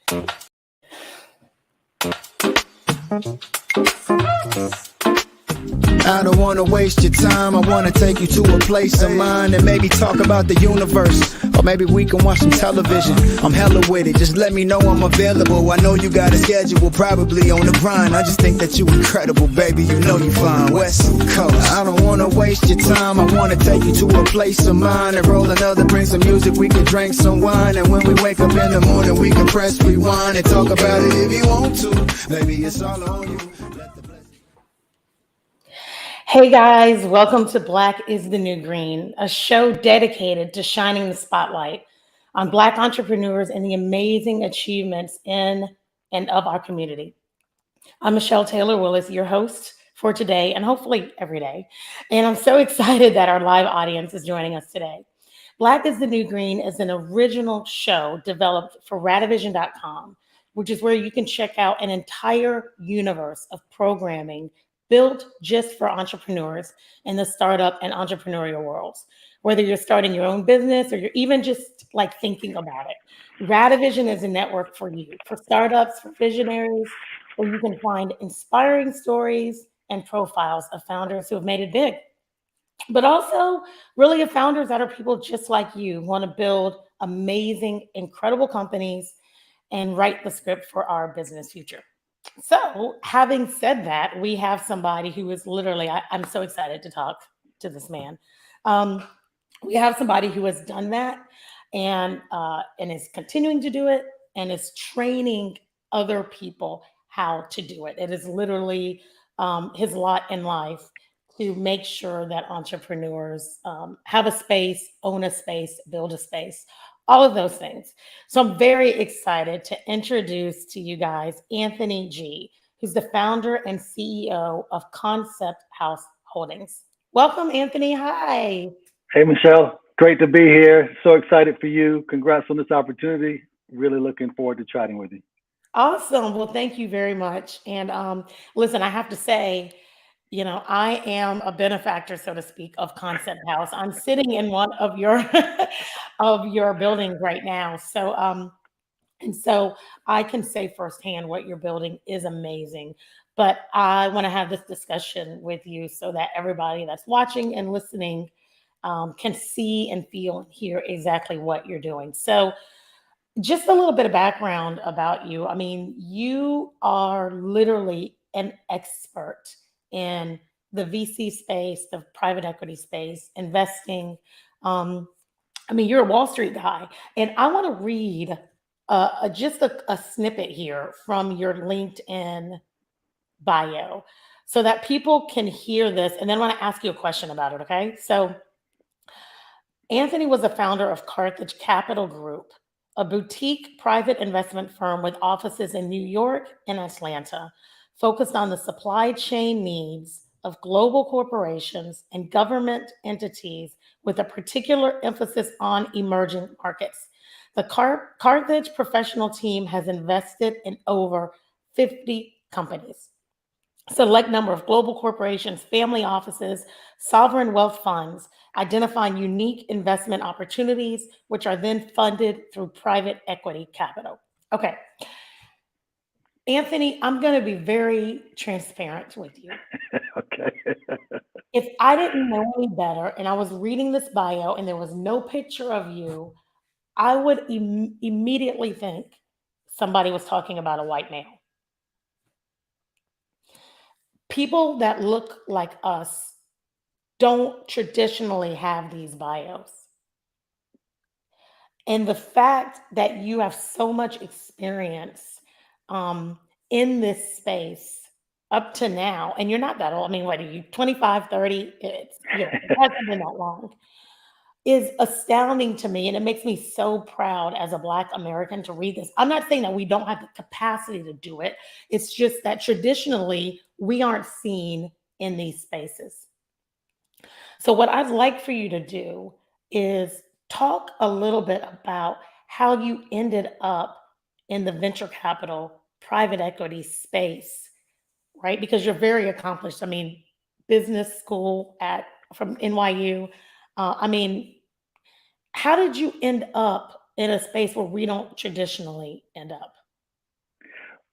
I don't wanna waste your time. I wanna take you to a place of mine and maybe talk about the universe. Or maybe we can watch some television. I'm hella with it. Just let me know I'm available. I know you got a schedule, probably on the grind. I just think that you incredible, baby. You know you fine. West Coast. I don't wanna waste your time. I wanna take you to a place of mine and roll another, bring some music. We can drink some wine, and when we wake up in the morning, we can press rewind and talk about it if you want to. Maybe it's all on you. Hey guys, welcome to Black is the New Green, a show dedicated to shining the spotlight on Black entrepreneurs and the amazing achievements in and of our community. I'm Michelle Taylor Willis, your host for today and hopefully every day. And I'm so excited that our live audience is joining us today. Black is the New Green is an original show developed for Radivision.com, which is where you can check out an entire universe of programming built just for entrepreneurs in the startup and entrepreneurial worlds. Whether you're starting your own business or you're even just like thinking about it, Radivision is a network for you, for startups, for visionaries, where you can find inspiring stories and profiles of founders who have made it big. But also really of founders that are people just like you, want to build amazing, incredible companies and write the script for our business future. So, having said that, we have somebody who is literally, I'm so excited to talk to this man. We have somebody who has done that and is continuing to do it and is training other people how to do it. It is literally his lot in life to make sure that entrepreneurs have a space, own a space, build a space, all of those things. So I'm very excited to introduce to you guys Anthony G, who's the founder and CEO of Concept House Holdings. Welcome, Anthony. Hi. Hey, Michelle. Great to be here. So excited for you. Congrats on this opportunity. Really looking forward to chatting with you. Awesome. Well, thank you very much. And listen, I have to say, I am a benefactor, so to speak, of Concept House. I'm sitting in one of your of your buildings right now. So I can say firsthand what you're building is amazing. But I want to have this discussion with you so that everybody that's watching and listening can see and feel and hear exactly what you're doing. So just a little bit of background about you. I mean, you are literally an expert in the VC space, the private equity space, investing. You're a Wall Street guy. And I want to read just a snippet here from your LinkedIn bio so that people can hear this. And then I want to ask you a question about it. Okay. So Anthony was the founder of Carthage Capital Group, a boutique private investment firm with offices in New York and Atlanta, focused on the supply chain needs of global corporations and government entities with a particular emphasis on emerging markets. The Carthage professional team has invested in over 50 companies, select number of global corporations, family offices, sovereign wealth funds, identifying unique investment opportunities, which are then funded through private equity capital. Okay. Anthony, I'm going to be very transparent with you. Okay. If I didn't know any better and I was reading this bio and there was no picture of you, I would immediately think somebody was talking about a white male. People that look like us don't traditionally have these bios. And the fact that you have so much experience in this space up to now, and you're not that old. I mean, what are you, 25, 30? It hasn't been that long, is astounding to me. And it makes me so proud as a Black American to read this. I'm not saying that we don't have the capacity to do it. It's just that traditionally we aren't seen in these spaces. So what I'd like for you to do is talk a little bit about how you ended up in the venture capital private equity space, right? Because you're very accomplished. I mean, business school from NYU. How did you end up in a space where we don't traditionally end up?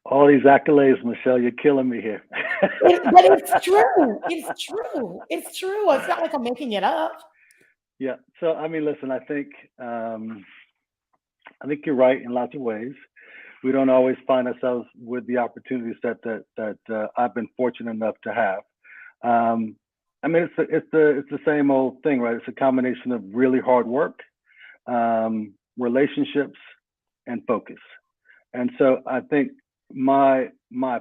All these accolades, Michelle, you're killing me here. But it's true. It's true. It's true. It's not like I'm making it up. Yeah. So, I mean, listen, I think you're right in lots of ways. We don't always find ourselves with the opportunities that I've been fortunate enough to have. I mean, it's the same old thing, right? It's a combination of really hard work, relationships, and focus. And so I think my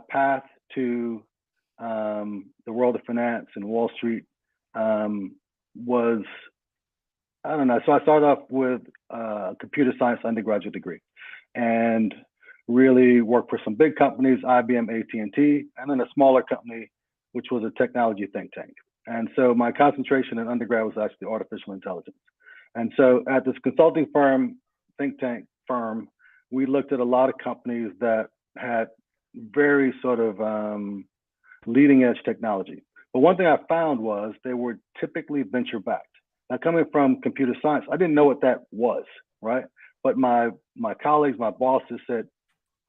path to the world of finance and Wall Street was, I don't know. So I started off with a computer science undergraduate degree, and really worked for some big companies, IBM, AT&T, and then a smaller company, which was a technology think tank. And so my concentration in undergrad was actually artificial intelligence. And so at this consulting firm, think tank firm, we looked at a lot of companies that had very sort of leading edge technology. But one thing I found was they were typically venture backed. Now, coming from computer science, I didn't know what that was, right? But my colleagues, my bosses said,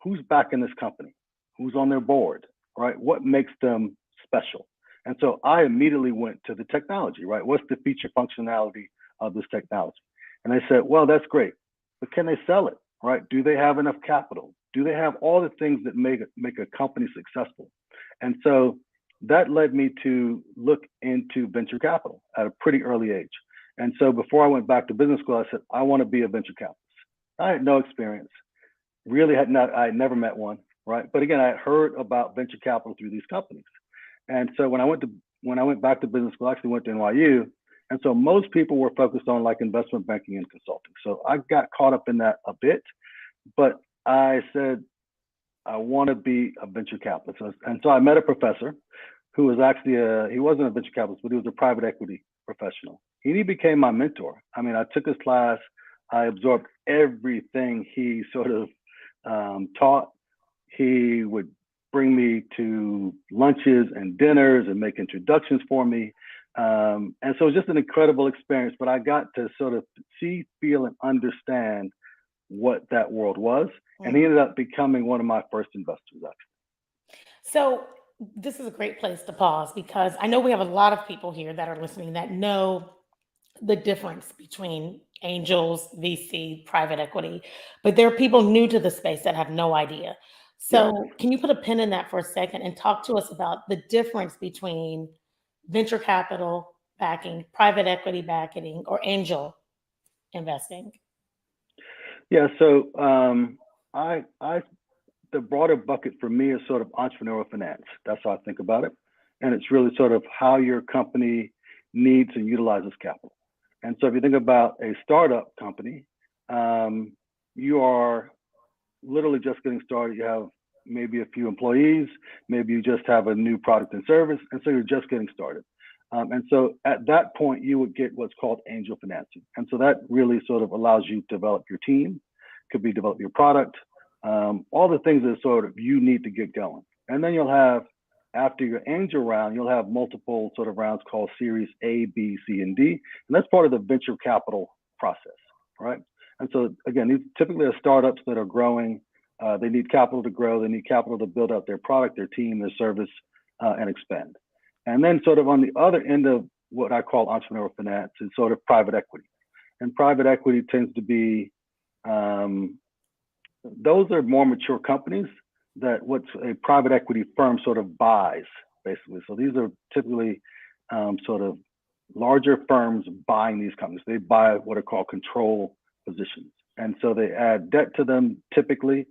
who's backing this company? Who's on their board, right? What makes them special? And so I immediately went to the technology, right? What's the feature functionality of this technology? And they said, well, that's great, but can they sell it, right? Do they have enough capital? Do they have all the things that make a company successful? And so that led me to look into venture capital at a pretty early age. And so before I went back to business school, I said, I want to be a venture capitalist. I had no experience, really I had never met one, right? But again, I had heard about venture capital through these companies. And so when I went back to business school, I actually went to NYU. And so most people were focused on like investment banking and consulting. So I got caught up in that a bit, but I said, I want to be a venture capitalist. And so I met a professor who was actually he wasn't a venture capitalist, but he was a private equity professional. He became my mentor. I mean, I took his class, I absorbed everything he sort of taught. He would bring me to lunches and dinners and make introductions for me. And so it was just an incredible experience, but I got to sort of see, feel, and understand what that world was. And he ended up becoming one of my first investors, actually. So this is a great place to pause because I know we have a lot of people here that are listening that know the difference between angels, VC, private equity, but there are people new to the space that have no idea. So can you put a pin in that for a second and talk to us about the difference between venture capital backing, private equity backing, or angel investing? Yeah, so the broader bucket for me is sort of entrepreneurial finance. That's how I think about it. And it's really sort of how your company needs and utilizes capital. And so if you think about a startup company, you are literally just getting started. You have maybe a few employees, maybe you just have a new product and service, and so you're just getting started. And so at that point, you would get what's called angel financing. And so that really sort of allows you to develop your team, could be develop your product, all the things that sort of you need to get going. And then you'll have, after your angel round, you'll have multiple sort of rounds called Series A, B, C, and D. And that's part of the venture capital process, right? And so again, these typically are startups that are growing. They need capital to grow. They need capital to build out their product, their team, their service, and expand. And then sort of on the other end of what I call entrepreneurial finance is sort of private equity. And private equity tends to be, those are more mature companies that what's a private equity firm sort of buys, basically. So these are typically sort of larger firms buying these companies. They buy what are called control positions. And so they add debt to them, typically,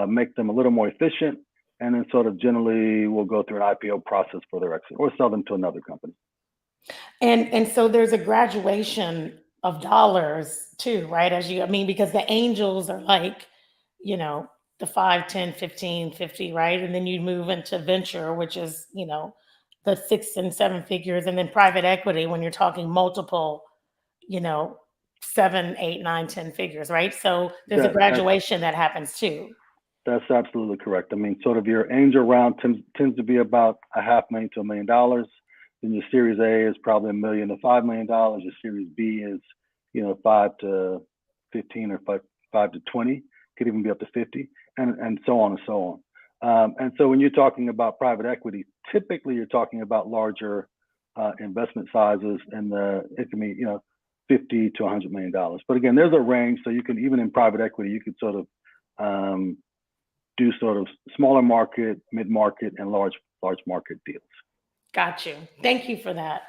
make them a little more efficient, and then sort of generally will go through an IPO process for their exit or sell them to another company. And so there's a graduation of dollars too, right? Because the angels are like, the 5, 10, 15, 50, right? And then you move into venture, which is, the 6 and 7 figures, and then private equity when you're talking multiple, 7, 8, 9, 10 figures, right? So there's a graduation that happens too. That's absolutely correct. I mean, sort of your angel round tends to be about $500,000 to $1 million. Then your Series A is probably $1 million to $5 million. Your Series B is, 5 to 15 or 5 to 20, could even be up to 50, and so on and so And so when you're talking about private equity, typically you're talking about larger investment sizes, and it can be, 50 to $100 million. But again, there's a range, so you can, even in private equity, you could sort of do sort of smaller market, mid market, and large market deals. Got you. Thank you for that.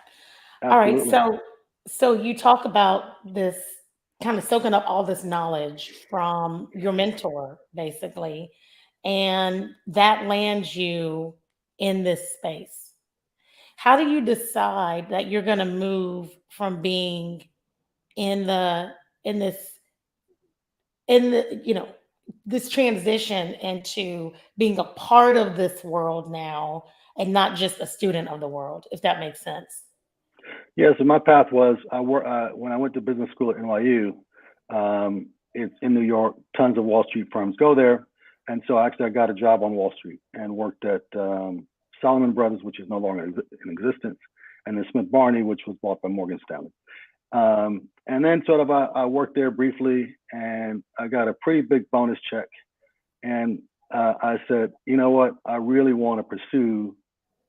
Absolutely. All right. So you talk about this kind of soaking up all this knowledge from your mentor, basically, and that lands you in this space. How do you decide that you're going to move from being in the in this in the this transition into being a part of this world now and not just a student of the world, if that makes sense? Yeah, so my path was when I went to business school at NYU. It's in New York. Tons of Wall Street firms go there, and so actually I got a job on Wall Street and worked at Salomon Brothers, which is no longer in existence, and then Smith Barney, which was bought by Morgan Stanley. And then sort of I worked there briefly, and I got a pretty big bonus check, and I said, you know what, I really want to pursue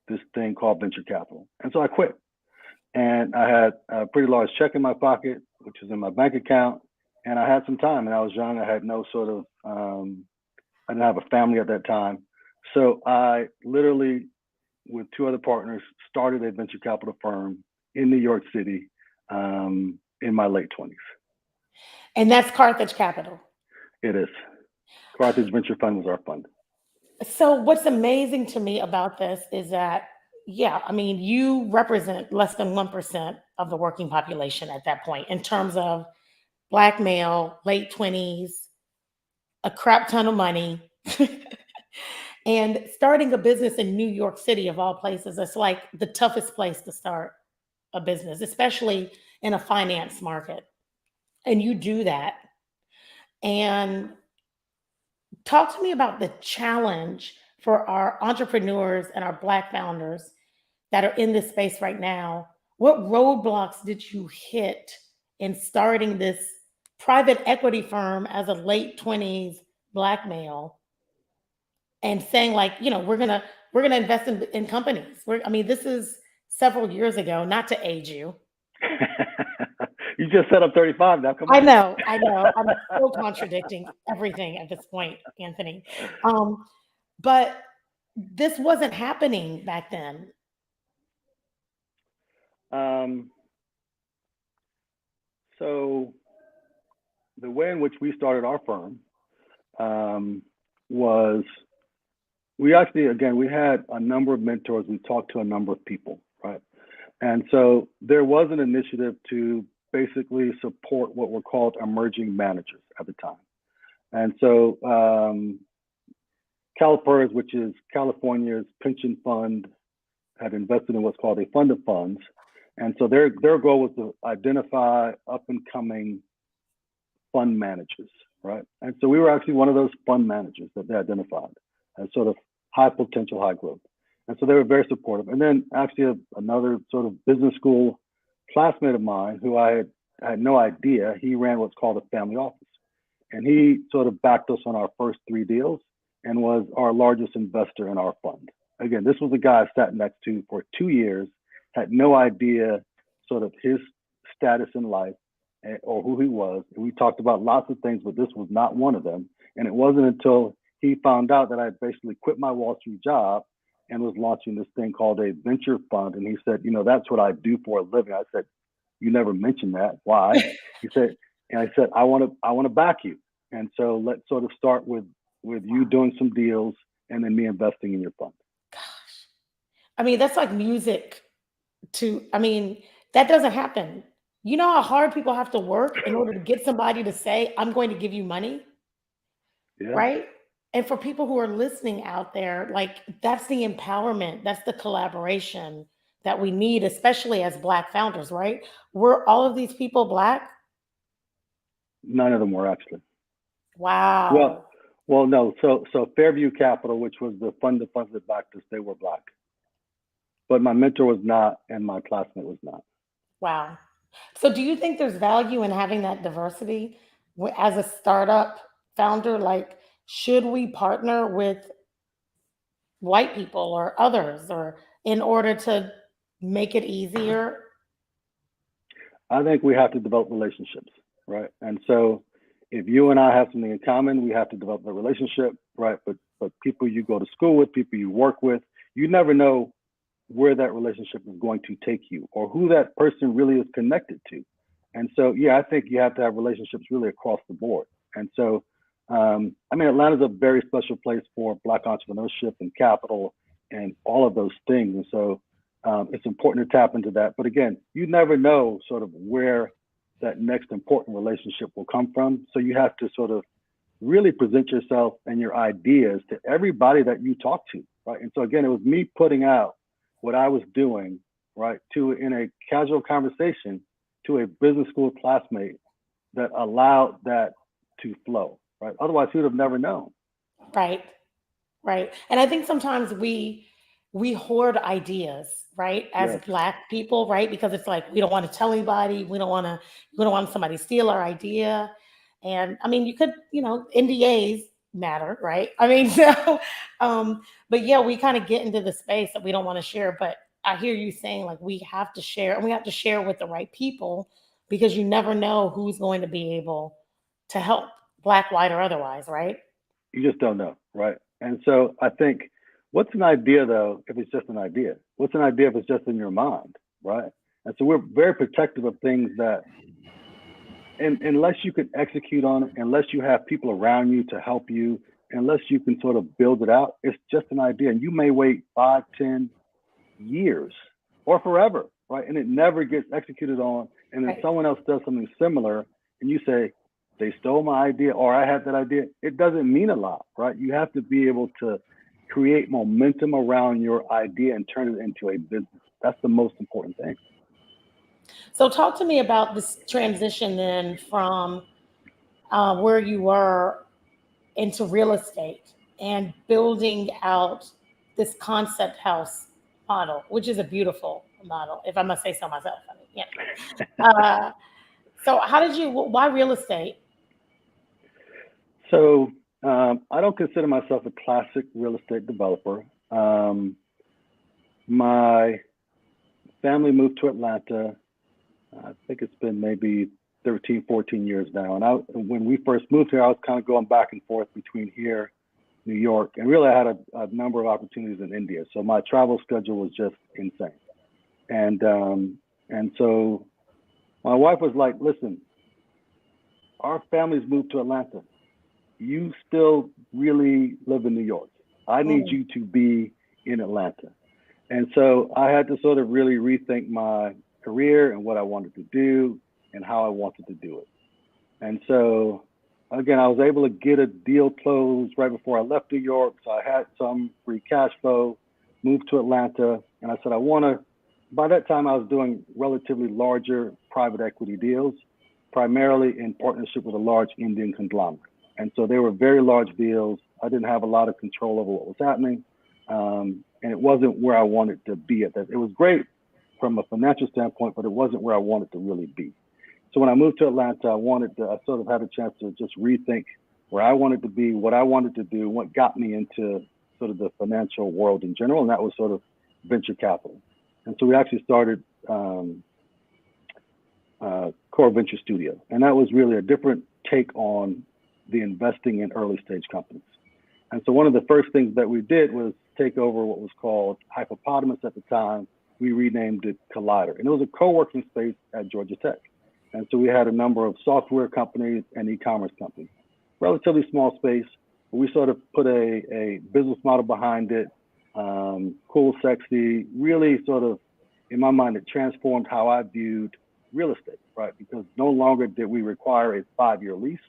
this thing called venture capital, and so I quit. And I had a pretty large check in my pocket, which was in my bank account, and I had some time, and I was young. I had no sort of, I didn't have a family at that time. So I literally, with two other partners, started a venture capital firm in New York City in my late 20s. And that's Carthage Capital. It is. Carthage Venture Fund was our fund. So what's amazing to me about this is that, yeah, I mean, you represent less than 1% of the working population at that point in terms of Black male, late 20s, a crap ton of money. And starting a business in New York City, of all places, it's like the toughest place to start a business, especially in a finance market. And you do that. And talk to me about the challenge for our entrepreneurs and our Black founders that are in this space right now. What roadblocks did you hit in starting this private equity firm as a late 20s Black male and saying, like, we're gonna invest in companies? This is several years ago, not to age you. You just said I'm 35 now. Come on. I know. I'm still contradicting everything at this point, Anthony. But this wasn't happening back then. So the way in which we started our firm was we actually, again, we had a number of mentors. We talked to a number of people, right? And so there was an initiative to basically support what were called emerging managers at the time. And so CalPERS, which is California's pension fund, had invested in what's called a fund of funds. And so their goal was to identify up and coming fund managers, right? And so we were actually one of those fund managers that they identified as sort of high potential, high growth. And so they were very supportive. And then actually another sort of business school classmate of mine who I had no idea, he ran what's called a family office. And he sort of backed us on our first 3 deals and was our largest investor in our fund. Again, this was a guy I sat next to for 2 years, had no idea sort of his status in life or who he was. And we talked about lots of things, but this was not one of them. And it wasn't until he found out that I had basically quit my Wall Street job and was launching this thing called a venture fund. And he said, that's what I do for a living. I said, you never mentioned that. Why? He said, and I said, I want to back you. And so let's sort of start with you doing some deals and then me investing in your fund. Gosh. That's like music that doesn't happen. You know how hard people have to work in order to get somebody to say, I'm going to give you money? Yeah. Right? And for people who are listening out there, like, that's the empowerment, that's the collaboration that we need, especially as Black founders, right? Were all of these people Black? None of them were, actually. Wow. Well, no. So Fairview Capital, which was the fund of funds that backed us, they were Black. But my mentor was not, and my classmate was not. Wow. So do you think there's value in having that diversity as a startup founder? Like, should we partner with white people or others, or in order to make it easier? I think we have to develop relationships, right? And so if you and I have something in common, we have to develop a relationship, right? But people you go to school with, people you work with, you never know where that relationship is going to take you or who that person really is connected to. And so, yeah, I think you have to have relationships really across the board. And so, I mean, Atlanta's a very special place for Black entrepreneurship and capital and all of those things. And so it's important to tap into that. But again, you never know sort of where that next important relationship will come from. So you have to sort of really present yourself and your ideas to everybody that you talk to, right? And so again, it was me putting out what I was doing, right, to in a casual conversation to a business school classmate that allowed that to flow, right? Otherwise, he would have never known. Right, right. And I think sometimes we hoard ideas, right, as Yes, Black people, right? Because it's like we don't want to tell anybody, we don't want somebody to steal our idea. And I mean, you could, NDAs matter, right? I mean, so, but yeah, we kind of get into the space that we don't want to share. But I hear you saying like we have to share, and we have to share with the right people, because you never know who's going to be able to help, Black, white, or otherwise, right? you just don't know, right? And so I think, what's an idea though if it's just an idea? What's an idea if it's just in your mind, right? And so we're very protective of things that, and unless you can execute on it, unless you have people around you to help you, unless you can sort of build it out, it's just an idea. And you may wait 5, 10 years or forever, right? And it never gets executed on. And then Right. someone else does something similar and you say, they stole my idea or I had that idea. It doesn't mean a lot, right? You have to be able to create momentum around your idea and turn it into a business. That's the most important thing. So talk to me about this transition then from where you were into real estate and building out this concept house model, which is a beautiful model, if I must say so myself. I mean, yeah. So how did you? Why real estate? So I don't consider myself a classic real estate developer. My family moved to Atlanta. I think it's been maybe 13, 14 years now. And when we first moved here, I was kind of going back and forth between here, New York, and really I had a number of opportunities in India. So my travel schedule was just insane. And so my wife was like, listen, our family's moved to Atlanta. You still really live in New York. I need Mm, you to be in Atlanta. And so I had to sort of really rethink my career and what I wanted to do and how I wanted to do it. And so, again, I was able to get a deal closed right before I left New York. So I had some free cash flow, moved to Atlanta, and I said, I want to. By that time, I was doing relatively larger private equity deals, primarily in partnership with a large Indian conglomerate. And so they were very large deals. I didn't have a lot of control over what was happening. And it wasn't where I wanted to be at that. It was great from a financial standpoint, but it wasn't where I wanted to really be. So when I moved to Atlanta, I sort of had a chance to just rethink where I wanted to be, what I wanted to do, what got me into sort of the financial world in general. And that was sort of venture capital. And so we actually started Core Venture Studio. And that was really a different take on the investing in early stage companies. And so one of the first things that we did was take over what was called Hypopotamus at the time. We renamed it Collider. And it was a co-working space at Georgia Tech. And so we had a number of software companies and e-commerce companies. Relatively small space, but we sort of put a business model behind it, cool, sexy, really sort of, in my mind, it transformed how I viewed real estate, right? Because no longer did we require a 5-year lease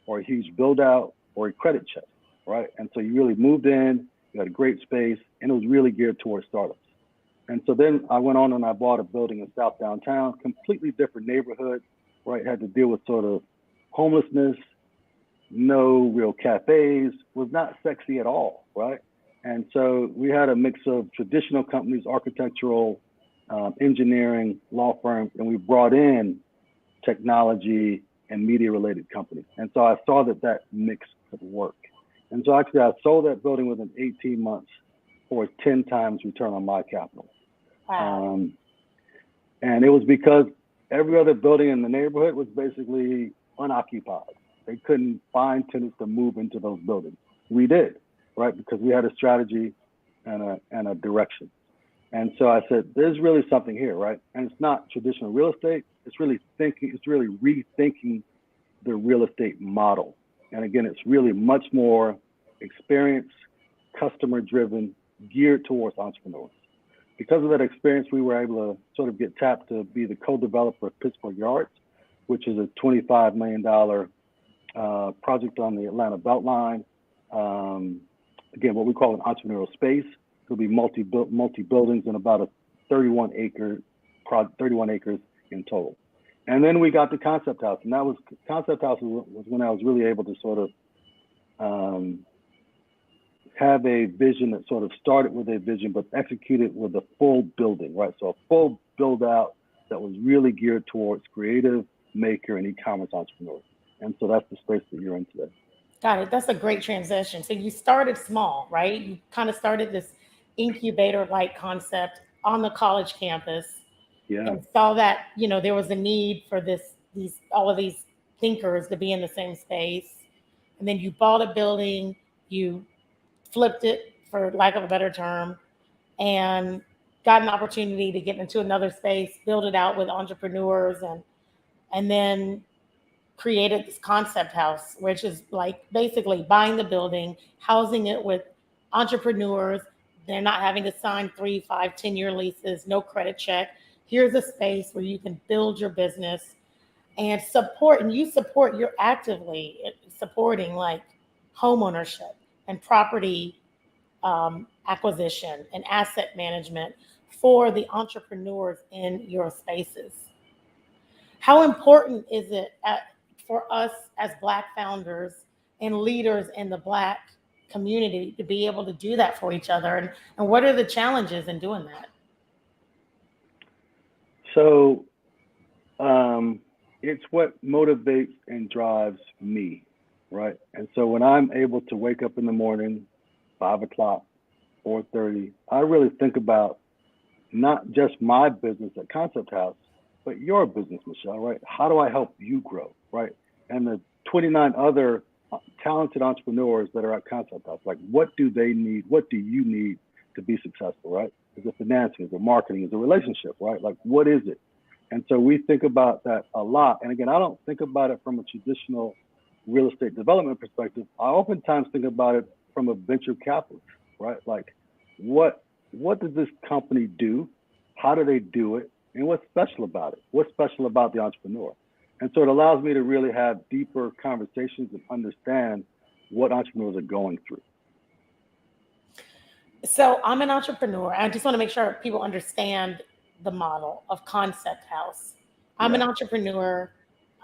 or a huge build out or a credit check, right? And so you really moved in, you had a great space, and it was really geared towards startups. And so then I went on and I bought a building in South Downtown, completely different neighborhood, right? Had to deal with sort of homelessness, no real cafes, was not sexy at all, right? And so we had a mix of traditional companies, architectural, engineering, law firms, and we brought in technology and media related companies. And so I saw that mix could work. And so actually I sold that building within 18 months for a 10 times return on my capital. Wow. And it was because every other building in the neighborhood was basically unoccupied. They couldn't find tenants to move into those buildings. We did, right? Because we had a strategy and a direction. And so I said, there's really something here, right? And it's not traditional real estate. It's really rethinking the real estate model. And again, it's really much more experience, customer driven, geared towards entrepreneurs. Because of that experience, we were able to sort of get tapped to be the co-developer of Pittsburgh Yards, which is a $25 million project on the Atlanta Beltline. Again, what we call an entrepreneurial space. It'll be multi buildings and about a 31 acres in total. And then we got the Concept House, and that was Concept House was when I was really able to sort of have a vision that sort of started with a vision, but executed with a full building, right? So a full build out that was really geared towards creative, maker, and e-commerce entrepreneurs. And so that's the space that you're in today. Got it. That's a great transition. So you started small, right? You kind of started this incubator-like concept on the college campus. Yeah. And saw that, there was a need for all of these thinkers to be in the same space. And then you bought a building, you flipped it, for lack of a better term, and got an opportunity to get into another space, build it out with entrepreneurs, and then created this Concept House, which is like basically buying the building, housing it with entrepreneurs. They're not having to sign 3, 5, 10-year leases, no credit check. Here's a space where you can build your business and you're actively supporting like homeownership and property acquisition and asset management for the entrepreneurs in your spaces. How important is it for us as Black founders and leaders in the Black community to be able to do that for each other? And what are the challenges in doing that? So it's what motivates and drives me, right? And so when I'm able to wake up in the morning, 5 o'clock, 4:30, I really think about not just my business at Concept House, but your business, Michelle, right? How do I help you grow, right? And the 29 other talented entrepreneurs that are at Concept House, like what do they need? What do you need to be successful, right? Is it financing? Is it marketing? Is it relationship, right? Like what is it? And so we think about that a lot. And again, I don't think about it from a traditional real estate development perspective. I oftentimes think about it from a venture capitalist, right? Like what does this company do? How do they do it? And what's special about it? What's special about the entrepreneur? And so it allows me to really have deeper conversations and understand what entrepreneurs are going through. So I'm an entrepreneur. I just want to make sure people understand the model of Concept House. I'm an entrepreneur.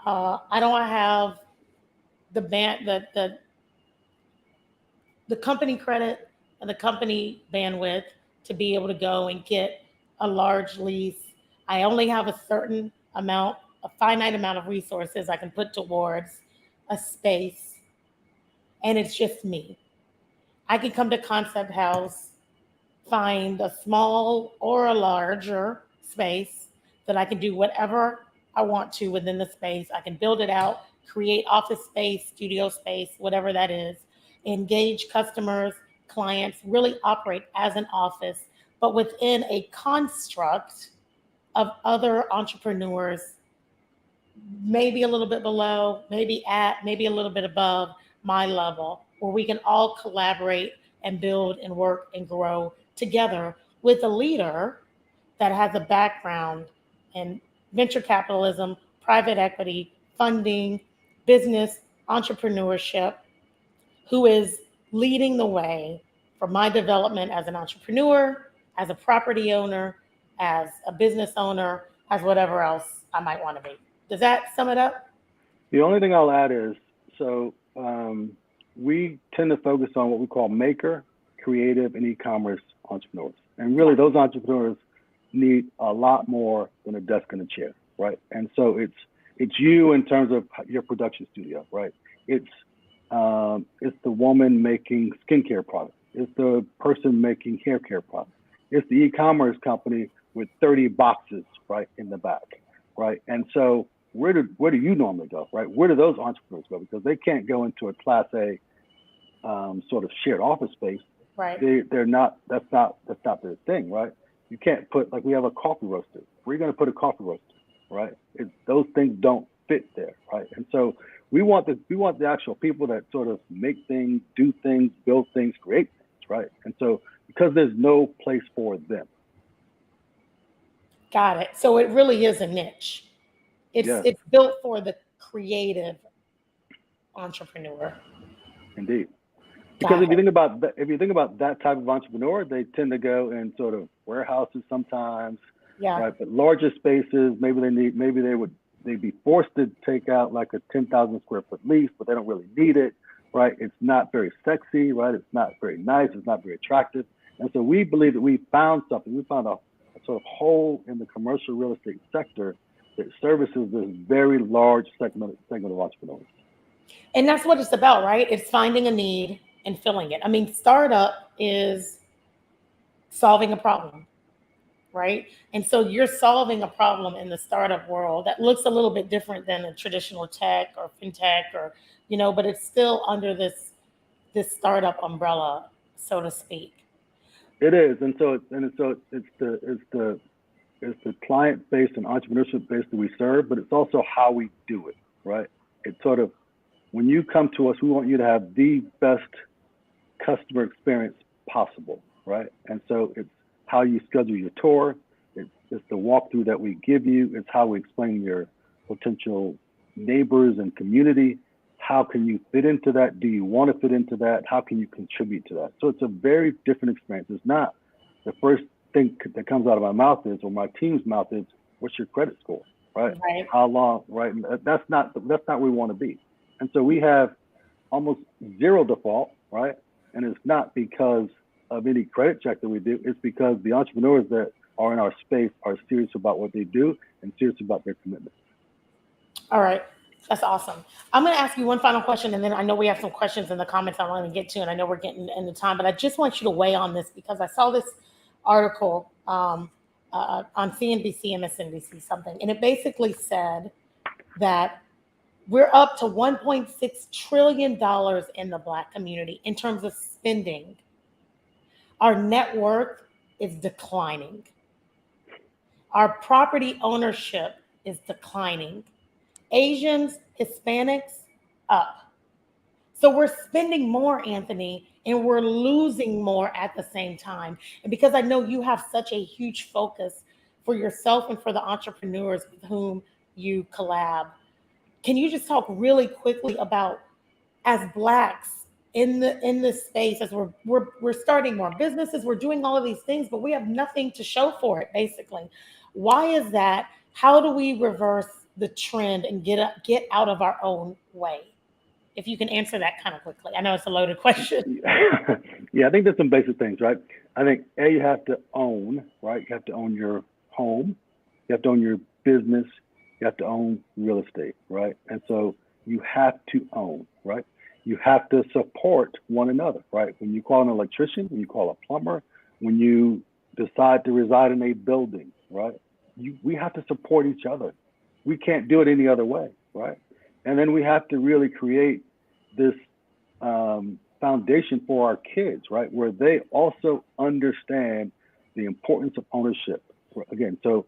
I don't have the company credit and the company bandwidth to be able to go and get a large lease. I only have a finite amount of resources I can put towards a space, and it's just me. I can come to Concept House, find a small or a larger space that I can do whatever I want to within the space. I can build it out, create office space, studio space, whatever that is, engage customers, clients, really operate as an office, but within a construct of other entrepreneurs, maybe a little bit below, maybe a little bit above my level, where we can all collaborate and build and work and grow together with a leader that has a background in venture capitalism, private equity, funding, business, entrepreneurship, who is leading the way for my development as an entrepreneur, as a property owner, as a business owner, as whatever else I might want to be. Does that sum it up? The only thing I'll add is, we tend to focus on what we call maker, creative, and e-commerce entrepreneurs. And really those entrepreneurs need a lot more than a desk and a chair, right? And so it's you in terms of your production studio, right? It's the woman making skincare products, It's the person making hair care products. It's the e-commerce company with 30 boxes right in the back, right? And so where do you normally go, right? Where do those entrepreneurs go? Because they can't go into a Class A sort of shared office space. Right. They're not. That's not their thing, right? You can't put, like, we have a coffee roaster. Where are you going to put a coffee roaster, right? Those things don't fit there, right? And so we want the actual people that sort of make things, do things, build things, create things, right? And so because there's no place for them. Got it. So it really is a niche. Yes. It's built for the creative entrepreneur. Indeed. Because Got if you think about that type of entrepreneur, they tend to go in sort of warehouses sometimes, Yeah. right? But larger spaces, they'd be forced to take out like a 10,000 square foot lease, but they don't really need it, right? It's not very sexy, right? It's not very nice. It's not very attractive. And so we believe that we found something. We found a sort of hole in the commercial real estate sector that services this very large segment of entrepreneurs. And that's what it's about, right? It's finding a need and filling it. I mean, startup is solving a problem, right? And so you're solving a problem in the startup world that looks a little bit different than a traditional tech or fintech, or, but it's still under this startup umbrella, so to speak. It is, and so it's the client base and entrepreneurship base that we serve, but it's also how we do it, right? It's sort of, when you come to us, we want you to have the best customer experience possible, right? And so it's how you schedule your tour, it's the walkthrough that we give you, it's how we explain your potential neighbors and community. How can you fit into that? Do you want to fit into that? How can you contribute to that? So it's a very different experience. It's not the first thing that comes out of my mouth is, or my team's mouth is, what's your credit score, right? Right. How long, right? That's not where we want to be. And so we have almost zero default, right? And it's not because of any credit check that we do. It's because the entrepreneurs that are in our space are serious about what they do and serious about their commitment. All right. That's awesome. I'm going to ask you one final question, and then I know we have some questions in the comments I want to get to, and I know we're getting into time, but I just want you to weigh on this because I saw this article on CNBC, MSNBC, something, and it basically said that we're up to $1.6 trillion in the Black community in terms of spending. Our net worth is declining. Our property ownership is declining. Asians, Hispanics, up. So we're spending more, Anthony, and we're losing more at the same time. And because I know you have such a huge focus for yourself and for the entrepreneurs with whom you collab, can you just talk really quickly about, as Blacks in this space, as we're starting more businesses, we're doing all of these things, but we have nothing to show for it, basically. Why is that? How do we reverse the trend and get out of our own way? If you can answer that kind of quickly. I know it's a loaded question. Yeah, I think there's some basic things, right? I think, you have to own, right? You have to own your home. You have to own your business. You have to own real estate, right? And so you have to own, right? You have to support one another, right? When you call an electrician, when you call a plumber, when you decide to reside in a building, right? We have to support each other. We can't do it any other way, right? And then we have to really create this foundation for our kids, right? Where they also understand the importance of ownership. Again, so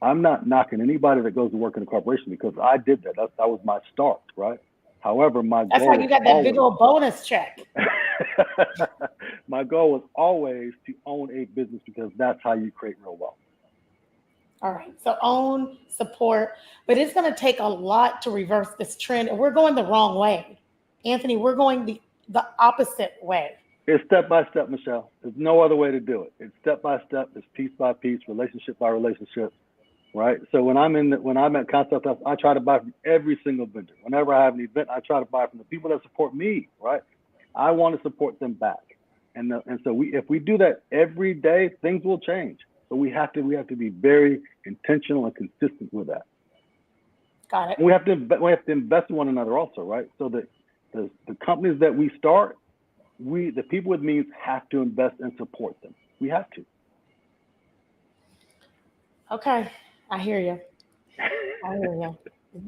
I'm not knocking anybody that goes to work in a corporation because I did that. That was my start, right? However, That's why you got that big old bonus check. My goal was always to own a business because that's how you create real wealth. All right, so own, support, but it's going to take a lot to reverse this trend, and we're going the wrong way. Anthony, we're going the opposite way. It's step by step, Michelle. There's no other way to do it. It's step by step. It's piece by piece, relationship by relationship, right? So when I'm at Concept House, I try to buy from every single vendor. Whenever I have an event, I try to buy from the people that support me, right? I want to support them back, and so if we do that every day, things will change. But we have to be very intentional and consistent with that. Got it. And we have to invest in one another also, right? So that the companies that we start the people with means have to invest and support them. We have to. Okay, I hear you. I hear you.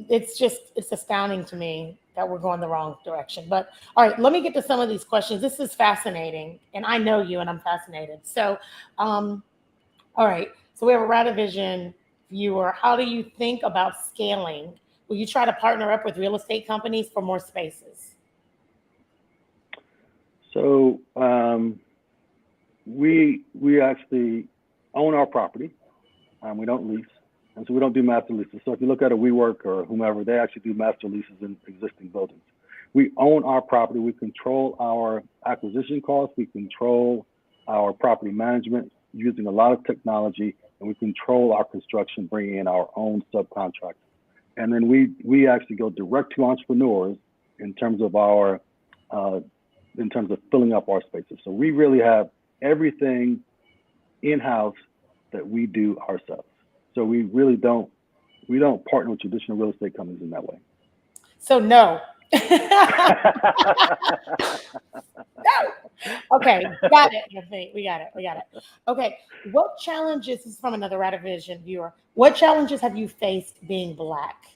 It's astounding to me that we're going the wrong direction. But all right, let me get to some of these questions. This is fascinating, and I know you, and I'm fascinated. So, all right, so we have a Radivision viewer. How do you think about scaling? Will you try to partner up with real estate companies for more spaces? So we actually own our property. We don't lease, and so we don't do master leases. So if you look at a WeWork or whomever, they actually do master leases in existing buildings. We own our property. We control our acquisition costs. We control our property management using a lot of technology, and we control our construction, bringing in our own subcontractors. And then we actually go direct to entrepreneurs in terms of filling up our spaces. So we really have everything in-house that we do ourselves. So we really don't partner with traditional real estate companies in that way. So no. No. Okay, got it. I think we got it. Okay, what challenges, this is from another Radivision viewer, what challenges have you faced being Black?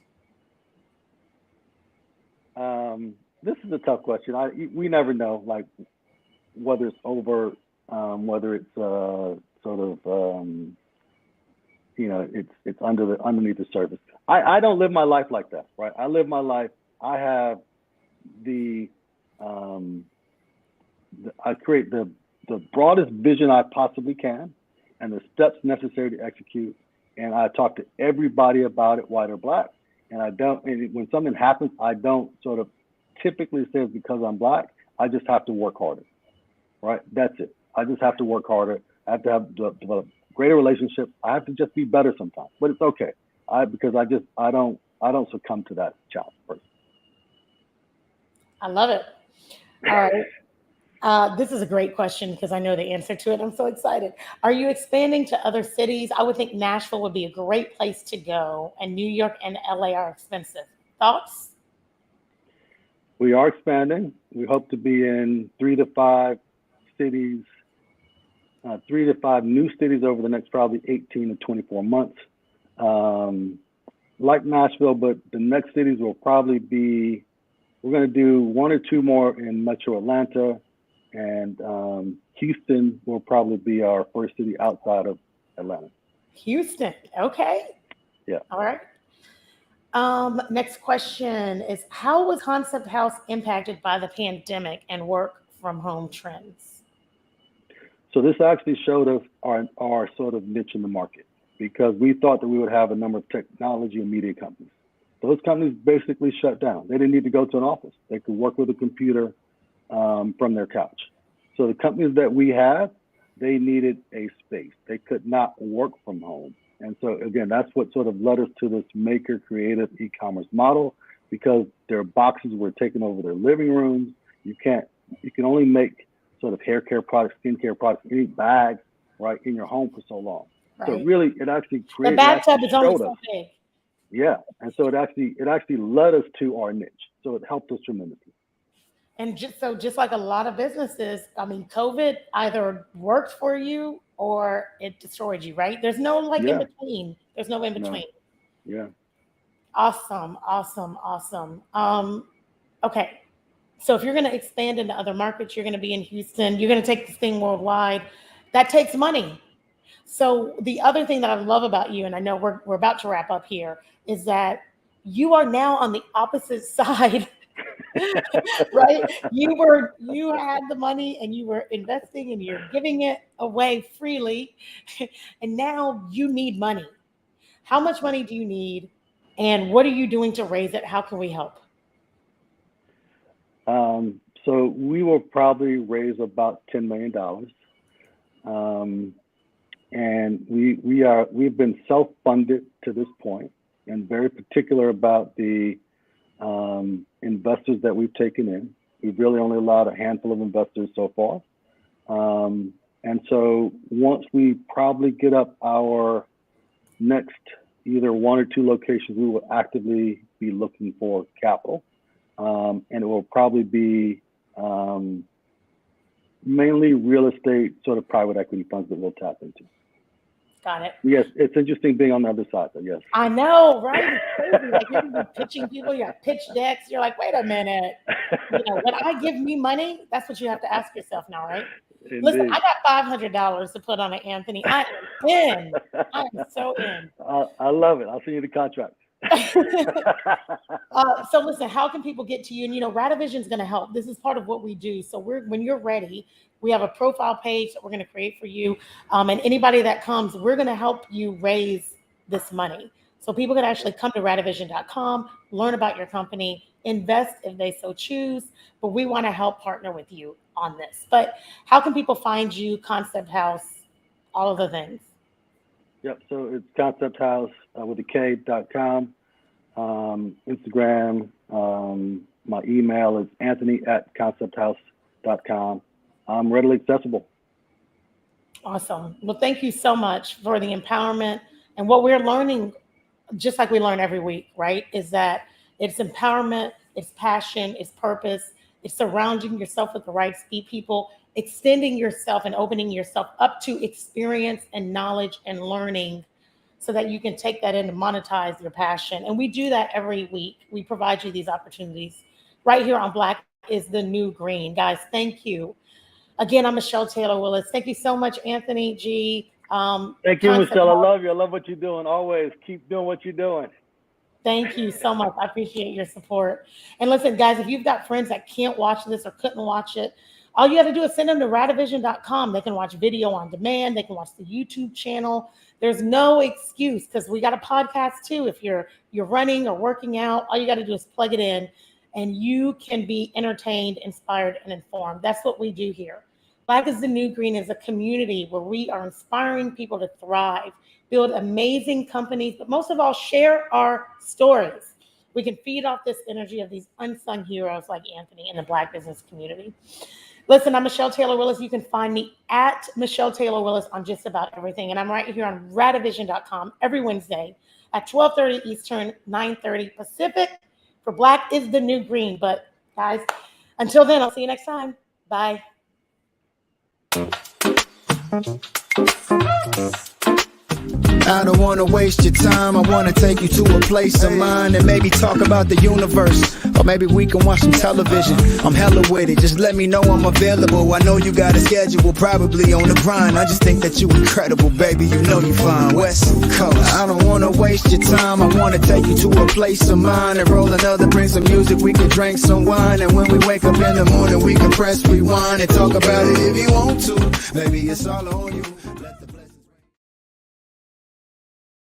This is a tough question. We never know, like, whether it's over, whether it's it's underneath the surface. I don't live my life like that, right? I live my life. I have I create the broadest vision I possibly can, and the steps necessary to execute. And I talk to everybody about it, white or Black. And when something happens, I don't sort of typically say it's because I'm Black. I just have to work harder, right? That's it. I just have to work harder. I have to develop greater relationships. I have to just be better sometimes, but it's okay. Because I don't succumb to that challenge first. I love it. All right. This is a great question because I know the answer to it. I'm so excited. Are you expanding to other cities? I would think Nashville would be a great place to go, and New York and LA are expensive. Thoughts? We are expanding. We hope to be in 3 to 5 cities, 3 to 5 new cities over the next probably 18 to 24 months. Like Nashville, but the next cities will probably be, we're going to do 1 or 2 more in Metro Atlanta, and Houston will probably be our first city outside of Atlanta. Houston, okay. Yeah. All right. Next question is, how was Concept House impacted by the pandemic and work from home trends? So this actually showed us our sort of niche in the market, because we thought that we would have a number of technology and media companies. Those companies basically shut down. They didn't need to go to an office. They could work with a computer from their couch. So the companies that we have, they needed a space. They could not work from home. And so again, that's what sort of led us to this maker creative e-commerce model, because their boxes were taking over their living rooms. You can only make sort of hair care products, skincare products, any bags, right, in your home for so long. Right. So really, it actually created. The bathtub is only so big. Yeah, and so it actually led us to our niche. So it helped us tremendously. And just like a lot of businesses, I mean, COVID either worked for you or it destroyed you, right? There's no in between. There's no in between. No. Yeah. Awesome. Okay. So if you're going to expand into other markets, you're going to be in Houston, you're going to take this thing worldwide. That takes money. So the other thing that I love about you, and I know we're about to wrap up here, is that you are now on the opposite side, right? You had the money and you were investing and you're giving it away freely, and now you need money. How much money do you need, and what are you doing to raise it? How can we help? So we will probably raise about $10 million. And we've been self-funded to this point, and very particular about the investors that we've taken in. We've really only allowed a handful of investors so far. And so once we probably get up our next either 1 or 2 locations, we will actively be looking for capital. And it will probably be mainly real estate, sort of private equity funds that we'll tap into. Got it. Yes, it's interesting being on the other side, but yes. I know, right? It's crazy. Like you're even pitching people, you got pitch decks. You're like, wait a minute. Would I give me money? That's what you have to ask yourself now, right? Indeed. Listen, I got $500 to put on an Anthony. I am in. I am so in. I love it. I'll send you the contract. So listen, how can people get to you? And Radavision is going to help. This is part of what we do. So when you're ready, we have a profile page that we're going to create for you. And anybody that comes, we're going to help you raise this money. So people can actually come to radavision.com, learn about your company, invest if they so choose. But we want to help partner with you on this. But how can people find you, Concept House, all of the things? Yep. So it's Concept House with a K.com. Instagram. My email is anthony@concepthouse.com. I'm readily accessible. Awesome. Well, thank you so much for the empowerment. And what we're learning, just like we learn every week, right, is that it's empowerment, it's passion, it's purpose, it's surrounding yourself with the right people, extending yourself and opening yourself up to experience and knowledge and learning so that you can take that in and monetize your passion. And we do that every week. We provide you these opportunities right here on Black is the New Green. Guys, thank you. Again, I'm Michelle Taylor Willis. Thank you so much, Anthony G. Thank you, Michelle. I love you. I love what you're doing. Always keep doing what you're doing. Thank you so much. I appreciate your support. And listen, guys, if you've got friends that can't watch this or couldn't watch it, all you have to do is send them to radavision.com. They can watch video on demand. They can watch the YouTube channel. There's no excuse because we got a podcast too. If you're running or working out, all you got to do is plug it in and you can be entertained, inspired, and informed. That's what we do here. Black is the New Green is a community where we are inspiring people to thrive, build amazing companies, but most of all, share our stories. We can feed off this energy of these unsung heroes like Anthony in the Black business community. Listen, I'm Michelle Taylor Willis. You can find me at Michelle Taylor Willis on just about everything. And I'm right here on radavision.com every Wednesday at 12:30 Eastern, 9:30 Pacific for Black is the New Green. But guys, until then, I'll see you next time. Bye. I don't wanna waste your time. I wanna take you to a place of mine and maybe talk about the universe. Or maybe we can watch some television. I'm hella with it. Just let me know I'm available. I know you got a schedule, probably on the grind. I just think that you incredible, baby. You know you fine. West Coast. I don't wanna waste your time. I wanna take you to a place of mine and roll another, bring some music. We can drink some wine. And when we wake up in the morning, we can press rewind and talk about it if you want to. Maybe it's all on you.